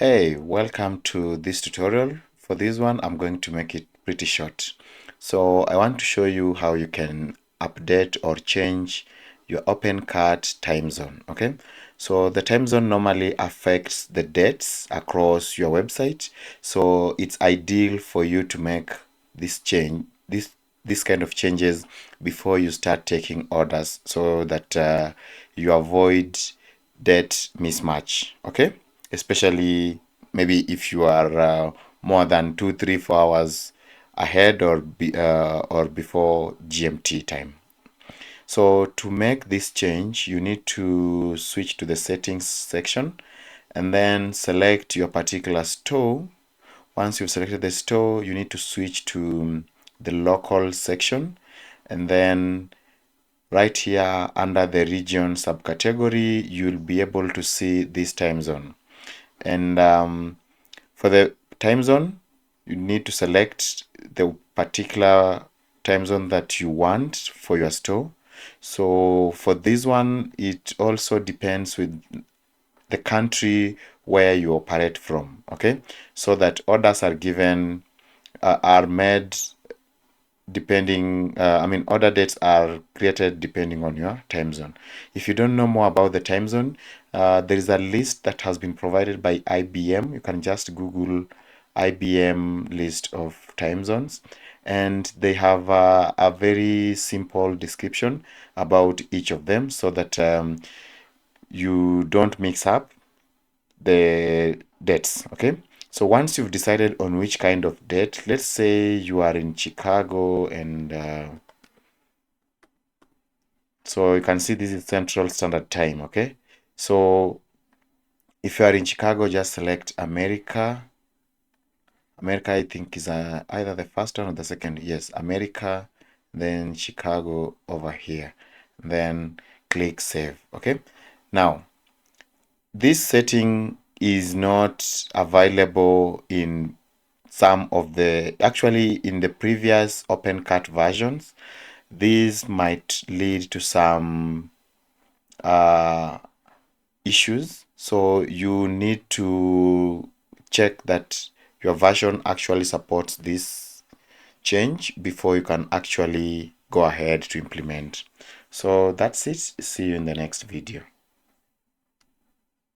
Hey, welcome to this tutorial. For this one, I'm going to make it pretty short. So I want to show you how you can update or change your OpenCart time zone. Okay, so the time zone normally affects the dates across your website. So it's ideal for you to make this kind of changes before you start taking orders, so that you avoid date mismatch. Okay, especially maybe if you are more than 2, 3, 4 hours ahead or before GMT time. So to make this change, you need to switch to the settings section and then select your particular store. Once you've selected the store, you need to switch to the local section, and then right here under the region subcategory, you'll be able to see this time zone. And for the time zone, you need to select the particular time zone that you want for your store. So for this one, it also depends with the country where you operate from. Okay, so that orders are given are made depending, order dates are created depending on your time zone. If you don't know more about the time zone, there is a list that has been provided by IBM. You can just Google IBM list of time zones, and they have a very simple description about each of them, so that you don't mix up the dates. Okay, so once you've decided on which kind of date, let's say you are in Chicago, and so you can see this is Central Standard Time. Okay, so if you are in Chicago, just select America. America, I think, is either the first one or the second. Yes, America, then Chicago over here, then click save. Okay, now this setting is not available in some of the, actually in the previous OpenCart versions. This might lead to some issues, so you need to check that your version actually supports this change before you can actually go ahead to implement. So that's it. See you in the next video.